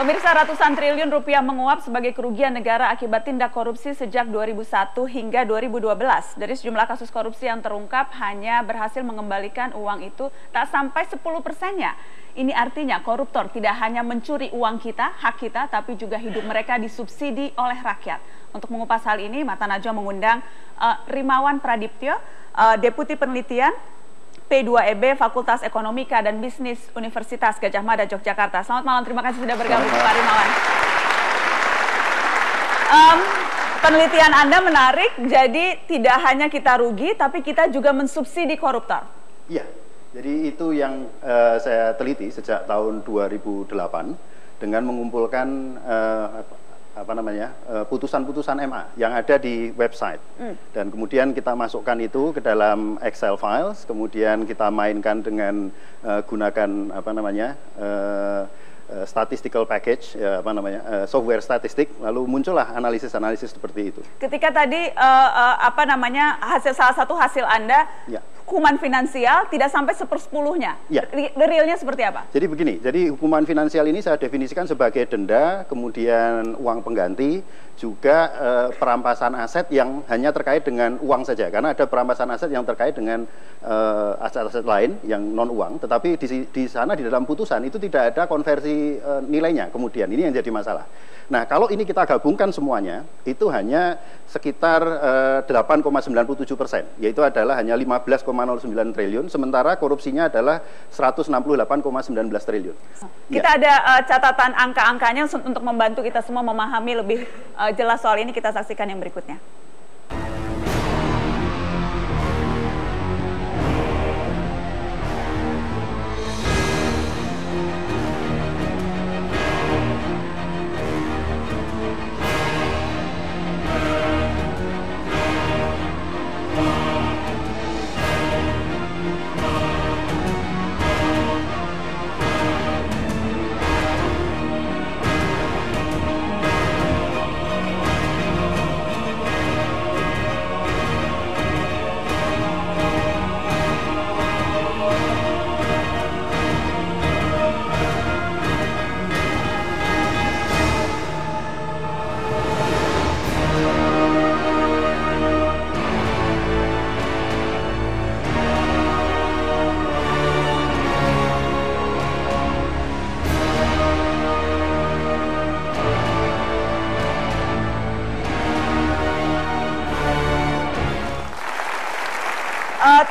Pemirsa, ratusan triliun rupiah menguap sebagai kerugian negara akibat tindak korupsi sejak 2001 hingga 2012. Dari sejumlah kasus korupsi yang terungkap, hanya berhasil mengembalikan uang itu tak sampai 10%-nya. Ini artinya koruptor tidak hanya mencuri uang kita, hak kita, tapi juga hidup mereka disubsidi oleh rakyat. Untuk mengupas hal ini, Mata Najwa mengundang Rimawan Pradiptyo, Deputi Penelitian P2EB Fakultas Ekonomika dan Bisnis Universitas Gadjah Mada, Yogyakarta. Selamat malam, terima kasih sudah bergabung, Pak Rimawan. Penelitian Anda menarik, jadi tidak hanya kita rugi, tapi kita juga mensubsidi koruptor. Iya, jadi itu yang saya teliti sejak tahun 2008 dengan mengumpulkan putusan-putusan MA yang ada di website, dan kemudian kita masukkan itu ke dalam Excel files, kemudian kita mainkan dengan gunakan statistical package, software statistik, lalu muncullah analisis-analisis seperti itu. Ketika tadi salah satu hasil Anda, ya, hukuman finansial tidak sampai 1/10-nya. Ya. Realnya seperti apa? Jadi begini, jadi hukuman finansial ini saya definisikan sebagai denda, kemudian uang pengganti, juga perampasan aset yang hanya terkait dengan uang saja. Karena ada perampasan aset yang terkait dengan aset-aset lain yang non uang, tetapi di sana di dalam putusan itu tidak ada konversi nilainya. Kemudian ini yang jadi masalah. Nah, kalau ini kita gabungkan semuanya, itu hanya sekitar 8,97%, yaitu adalah hanya 15,09 triliun, sementara korupsinya adalah 168,19 triliun. Kita ada catatan angka-angkanya untuk membantu kita semua memahami lebih jelas soal ini. Kita saksikan yang berikutnya.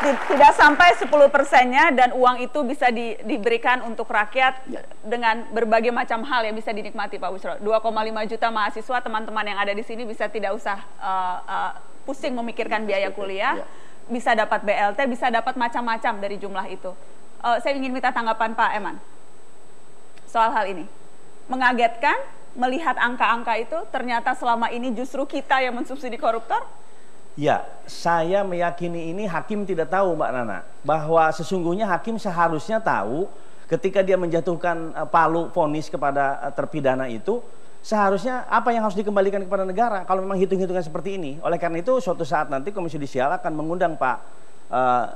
Tidak sampai 10%-nya, dan uang itu bisa diberikan untuk rakyat dengan berbagai macam hal yang bisa dinikmati, Pak Buchro. 2,5 juta mahasiswa, teman-teman yang ada di sini bisa tidak usah pusing memikirkan biaya kuliah, bisa dapat BLT, bisa dapat macam-macam dari jumlah itu. Saya ingin minta tanggapan Pak Eman soal hal ini. Mengagetkan melihat angka-angka itu, ternyata selama ini justru kita yang mensubsidi koruptor? Ya, saya meyakini ini hakim tidak tahu, Mbak Nana, bahwa sesungguhnya hakim seharusnya tahu ketika dia menjatuhkan palu vonis kepada terpidana itu, seharusnya apa yang harus dikembalikan kepada negara kalau memang hitung-hitungan seperti ini. Oleh karena itu, suatu saat nanti Komisi Yudisial akan mengundang Pak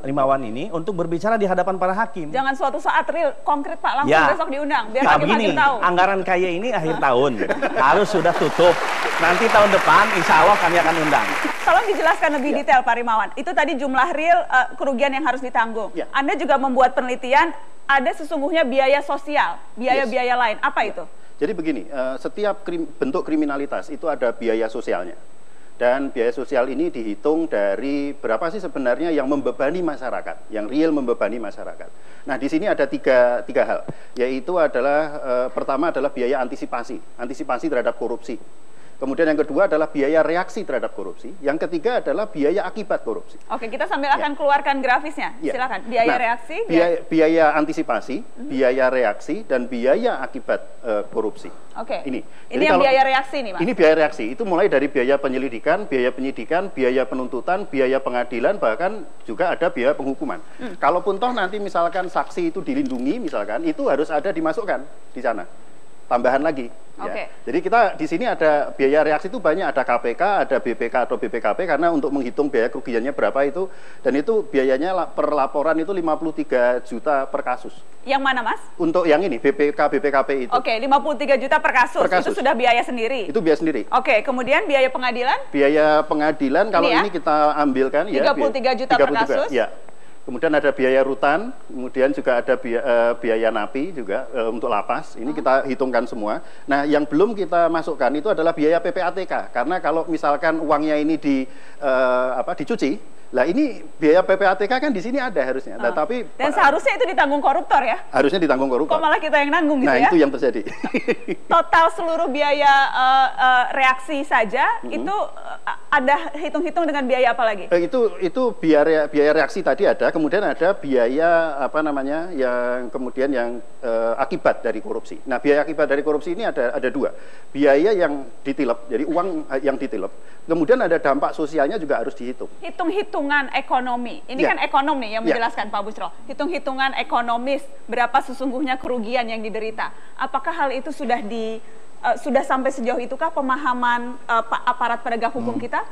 Rimawan ini untuk berbicara di hadapan para hakim. Jangan suatu saat, real, konkret Pak, langsung besok diundang, biar hakim-hakim tahu. Anggaran kaya ini akhir tahun harus sudah tutup. Nanti tahun depan insya Allah kami akan undang. Tolong dijelaskan lebih detail Pak Rimawan. Itu tadi jumlah real kerugian yang harus ditanggung. Anda juga membuat penelitian, ada sesungguhnya biaya sosial, biaya-biaya lain. Apa itu? Jadi begini, setiap bentuk kriminalitas itu ada biaya sosialnya. Dan biaya sosial ini dihitung dari berapa sih sebenarnya yang membebani masyarakat, yang real membebani masyarakat. Nah, di sini ada tiga hal, yaitu adalah pertama adalah biaya antisipasi terhadap korupsi. Kemudian yang kedua adalah biaya reaksi terhadap korupsi. Yang ketiga adalah biaya akibat korupsi. Oke, kita sambil akan keluarkan grafisnya. Silakan. Biaya reaksi, biaya antisipasi, biaya reaksi, dan biaya akibat korupsi. Oke. Ini yang biaya reaksi nih, Pak. Ini biaya reaksi. Itu mulai dari biaya penyelidikan, biaya penyidikan, biaya penuntutan, biaya pengadilan, bahkan juga ada biaya penghukuman. Kalaupun toh nanti misalkan saksi itu dilindungi, misalkan itu harus ada dimasukkan di sana. tambahan lagi. Ya. Jadi kita di sini ada biaya reaksi itu banyak, ada KPK, ada BPK atau BPKP karena untuk menghitung biaya kerugiannya berapa itu, dan itu biayanya per laporan itu 53 juta per kasus. Yang mana, Mas? Untuk yang ini BPK BPKP itu. 53 juta per kasus. Itu sudah biaya sendiri. Itu biaya sendiri. Kemudian biaya pengadilan? Biaya pengadilan kalau ini kita ambilkan 33 juta per kasus. Ya. Kemudian ada biaya rutan, kemudian juga ada biaya napi juga untuk lapas. Ini kita hitungkan semua. Nah, yang belum kita masukkan itu adalah biaya PPATK. Karena kalau misalkan uangnya ini dicuci, lah ini biaya PPATK kan di sini ada harusnya. Tapi dan seharusnya itu ditanggung koruptor ya? Harusnya ditanggung koruptor. Kok malah kita yang nanggung gitu ya? Nah, itu yang terjadi. Total seluruh biaya reaksi saja itu ada hitung-hitung dengan biaya apa lagi? Itu biaya reaksi tadi ada, kemudian ada biaya yang kemudian yang akibat dari korupsi. Nah, biaya akibat dari korupsi ini ada dua. Biaya yang ditilep, jadi uang yang ditilep. Kemudian ada dampak sosialnya juga harus dihitung. Hitung-hitungan ekonomi. Ini kan ekonomi yang menjelaskan Pak Buchro. Hitung-hitungan ekonomis, berapa sesungguhnya kerugian yang diderita. Apakah hal itu sudah sampai sejauh itukah pemahaman aparat penegak hukum kita?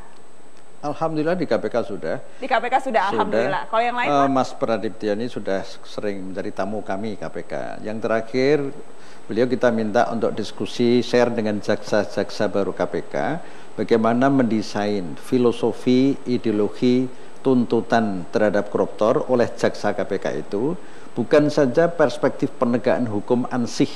Alhamdulillah di KPK sudah. Di KPK sudah, alhamdulillah. Kalau yang lain, Mas Pradiptya ini sudah sering menjadi tamu kami KPK. Yang terakhir, beliau kita minta untuk diskusi share dengan jaksa-jaksa baru KPK, bagaimana mendesain filosofi, ideologi, tuntutan terhadap koruptor oleh jaksa KPK itu, bukan saja perspektif penegakan hukum ansih,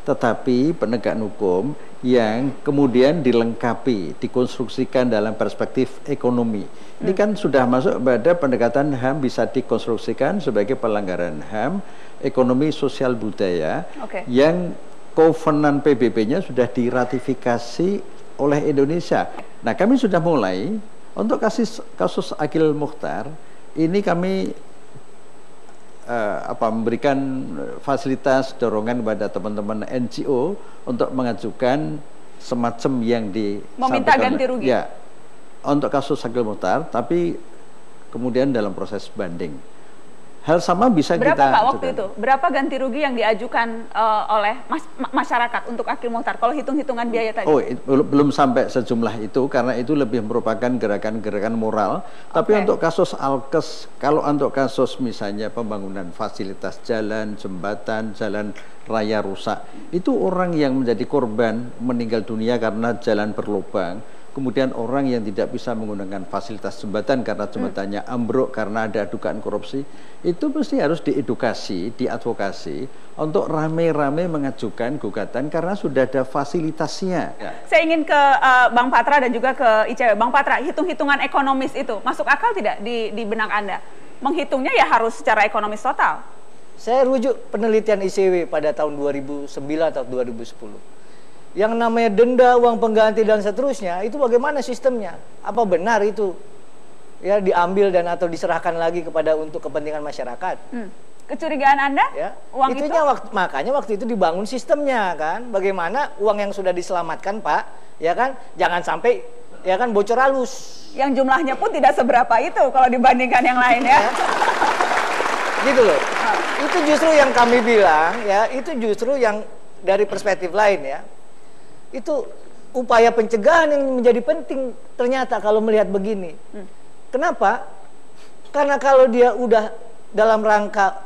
tetapi penegakan hukum yang kemudian dilengkapi, dikonstruksikan dalam perspektif ekonomi. Ini kan sudah masuk pada pendekatan HAM bisa dikonstruksikan sebagai pelanggaran HAM, ekonomi sosial budaya, yang Covenant PBB-nya sudah diratifikasi oleh Indonesia. Nah, kami sudah mulai untuk kasus Akil Mukhtar, ini kami memberikan fasilitas dorongan kepada teman-teman NGO untuk mengajukan semacam yang meminta ganti rugi. Ya, untuk kasus Akil Mukhtar, tapi kemudian dalam proses banding. Hal sama bisa berapa, kita Pak, waktu itu? Berapa ganti rugi yang diajukan oleh masyarakat untuk Akil Mukhtar? Kalau hitung-hitungan biaya tadi? Belum sampai sejumlah itu, karena itu lebih merupakan gerakan-gerakan moral. Tapi untuk kasus Alkes, kalau untuk kasus misalnya pembangunan fasilitas jalan, jembatan, jalan raya rusak, itu orang yang menjadi korban meninggal dunia karena jalan berlubang. Kemudian orang yang tidak bisa menggunakan fasilitas jembatan karena jembatannya ambruk karena ada dugaan korupsi, itu mesti harus diedukasi, diadvokasi untuk rame-rame mengajukan gugatan karena sudah ada fasilitasnya. Saya ingin ke Bang Patra dan juga ke ICW. Bang Patra, hitung-hitungan ekonomis itu masuk akal tidak di benak Anda? Menghitungnya ya harus secara ekonomis total. Saya rujuk penelitian ICW pada tahun 2009 atau 2010. Yang namanya denda, uang pengganti dan seterusnya, itu bagaimana sistemnya? Apa benar itu ya diambil dan atau diserahkan lagi untuk kepentingan masyarakat? Kecurigaan Anda? Ya, uang itunya makanya waktu itu dibangun sistemnya kan, bagaimana uang yang sudah diselamatkan, Pak, ya kan, jangan sampai ya kan bocor halus. Yang jumlahnya pun tidak seberapa itu kalau dibandingkan yang lain ya. Gitu loh. Itu justru yang kami bilang ya, itu justru yang dari perspektif lain ya. Itu upaya pencegahan yang menjadi penting ternyata kalau melihat begini. Kenapa? Karena kalau dia udah dalam rangka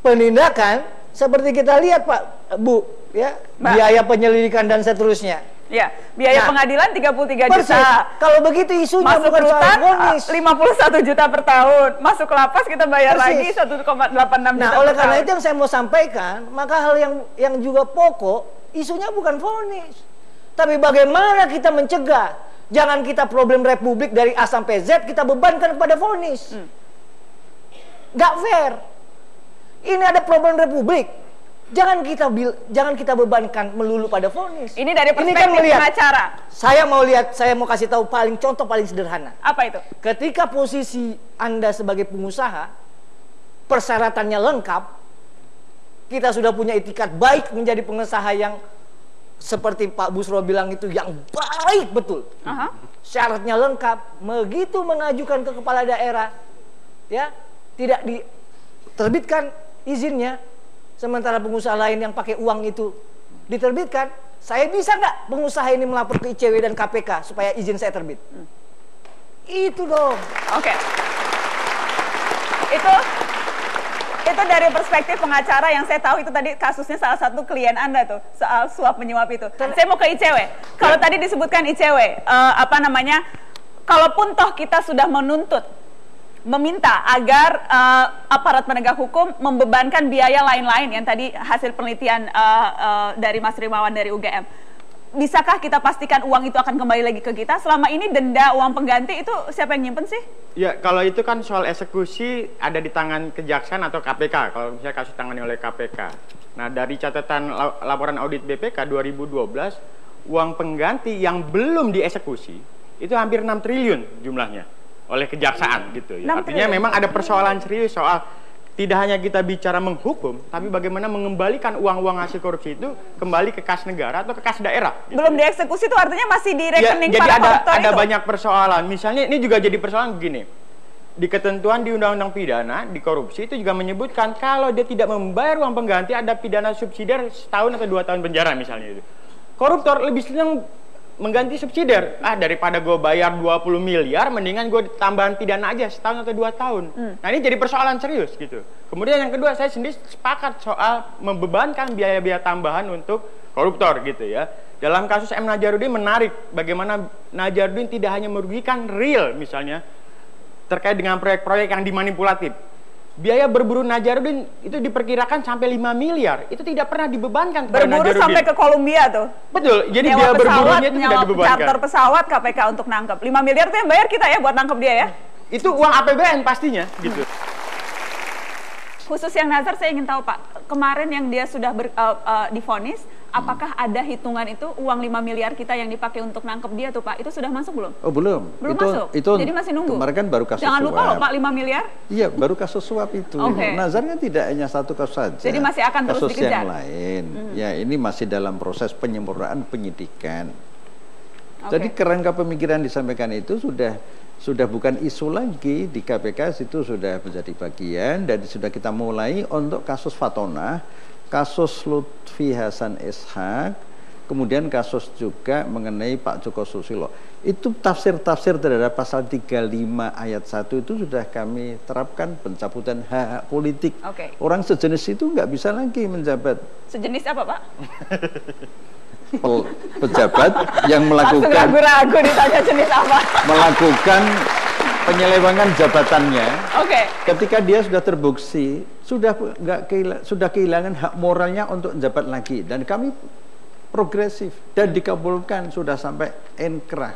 penindakan, seperti kita lihat Pak, Bu, ya, biaya penyelidikan dan seterusnya. Ya, biaya pengadilan 33 persis. juta. Kalau begitu isunya masuk bukan rutan, soal vonis. 51 juta per tahun. Masuk lapas kita bayar lagi 1,86 juta. Nah, oleh karena itu yang saya mau sampaikan, maka hal yang juga pokok, isunya bukan vonis, tapi bagaimana kita mencegah. Jangan kita problem republik dari A sampai Z kita bebankan kepada vonis. Gak fair. Ini ada problem republik. Jangan kita bebankan melulu pada vonis. Ini dari perspektif pengacara. Saya mau kasih tahu contoh paling sederhana. Apa itu? Ketika posisi Anda sebagai pengusaha, persyaratannya lengkap, kita sudah punya itikat baik menjadi pengusaha yang seperti Pak Buchro bilang itu yang baik betul. Syaratnya lengkap, begitu mengajukan ke kepala daerah, ya tidak diterbitkan izinnya, sementara pengusaha lain yang pakai uang itu diterbitkan, saya bisa nggak pengusaha ini melapor ke ICW dan KPK supaya izin saya terbit? Itu dong. Oke. Itu dari perspektif pengacara yang saya tahu itu tadi kasusnya salah satu klien Anda tuh soal suap menyuap itu. Saya mau ke ICW. Kalau tadi disebutkan ICW, kalaupun toh kita sudah meminta agar aparat penegak hukum membebankan biaya lain-lain yang tadi hasil penelitian dari Mas Rimawan dari UGM. Bisakah kita pastikan uang itu akan kembali lagi ke kita? Selama ini denda uang pengganti itu siapa yang nyimpen sih? Ya, kalau itu kan soal eksekusi ada di tangan kejaksaan atau KPK, kalau misalnya kasus tangani oleh KPK. Nah, dari catatan laporan audit BPK 2012, uang pengganti yang belum dieksekusi itu hampir 6 triliun jumlahnya oleh kejaksaan gitu ya. Artinya memang ada persoalan serius soal tidak hanya kita bicara menghukum, tapi bagaimana mengembalikan uang-uang hasil korupsi itu kembali ke kas negara atau ke kas daerah. Gitu. Belum dieksekusi itu artinya masih di rekening ya, para koruptor jadi ada itu? banyak persoalan. Misalnya ini juga jadi persoalan begini. Di ketentuan di Undang-Undang Pidana, di korupsi itu juga menyebutkan kalau dia tidak membayar uang pengganti ada pidana subsidiar setahun atau 2 tahun penjara misalnya itu. Koruptor lebih senang mengganti subsidiar. Daripada gue bayar 20 miliar, mendingan gue tambahan pidana aja setahun atau 2 tahun. Nah, ini jadi persoalan serius gitu. Kemudian yang kedua, saya sendiri sepakat soal membebankan biaya-biaya tambahan untuk koruptor gitu ya. Dalam kasus M. Najarudin menarik bagaimana Najarudin tidak hanya merugikan real misalnya terkait dengan proyek-proyek yang dimanipulatif. Biaya berburu Najarudin itu diperkirakan sampai 5 miliar. Itu tidak pernah dibebankan kepada Berburu Najarudin. sampai ke Columbia tuh. Betul. Jadi nyawa biaya pesawat, berburunya itu tidak dibebankan. Charter pesawat KPK untuk nangkep. 5 miliar itu yang bayar kita ya buat nangkep dia ya. Itu uang APBN pastinya gitu. Khusus yang Nazar saya ingin tahu Pak, kemarin yang dia sudah divonis, apakah ada hitungan itu uang 5 miliar kita yang dipakai untuk nangkep dia tuh Pak, itu sudah masuk belum? Oh belum. Belum itu, masuk? Itu jadi masih nunggu? Kemarin kan baru kasus Jangan suap. lupa loh Pak, 5 miliar? Iya, baru kasus suap itu. Okay. Nazar kan tidak hanya satu kasus saja. Jadi masih akan terus kasus dikejar? yang lain. Ya ini masih dalam proses penyempurnaan penyidikan. Jadi kerangka pemikiran disampaikan itu sudah bukan isu lagi di KPK, itu sudah menjadi bagian dan sudah kita mulai untuk kasus Fatona, kasus Lutfi Hasan Ishak, kemudian kasus juga mengenai Pak Joko Susilo. Itu tafsir-tafsir terhadap pasal 35 ayat 1 itu sudah kami terapkan, pencabutan hak politik. Orang sejenis itu nggak bisa lagi menjabat. Sejenis apa Pak? Pejabat yang melakukan ragu-ragu ditanya jenis apa, melakukan penyelewengan jabatannya. Ketika dia sudah terbukti sudah kehilangan hak moralnya untuk menjabat lagi, dan kami progresif dan dikabulkan sudah sampai inkrah.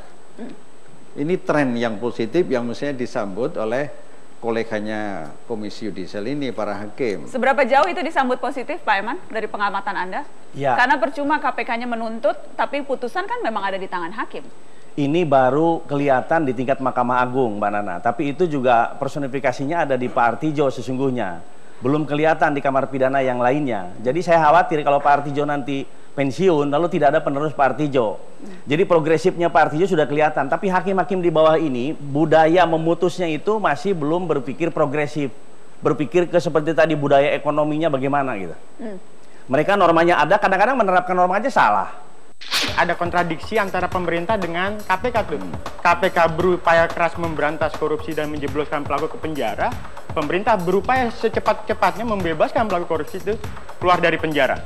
Ini tren yang positif yang mestinya disambut oleh koleganya Komisi Yudisial ini, para hakim. Seberapa jauh itu disambut positif Pak Eman dari pengamatan Anda? Ya. Karena percuma KPK-nya menuntut, tapi putusan kan memang ada di tangan hakim. Ini baru kelihatan di tingkat Mahkamah Agung, Mbak Nana. Tapi itu juga personifikasinya ada di Pak Artijo sesungguhnya. Belum kelihatan di kamar pidana yang lainnya. Jadi saya khawatir kalau Pak Artijo nanti pensiun, lalu tidak ada penerus Pak Artijo. Jadi progresifnya Pak Artijo sudah kelihatan. Tapi hakim-hakim di bawah ini, budaya memutusnya itu masih belum berpikir progresif. Berpikir ke seperti tadi, budaya ekonominya bagaimana gitu. Mereka normanya ada, kadang-kadang menerapkan norma aja salah. Ada kontradiksi antara pemerintah dengan KPK tuh. KPK berupaya keras memberantas korupsi dan menjebloskan pelaku ke penjara. Pemerintah berupaya secepat-cepatnya membebaskan pelaku korupsi itu keluar dari penjara.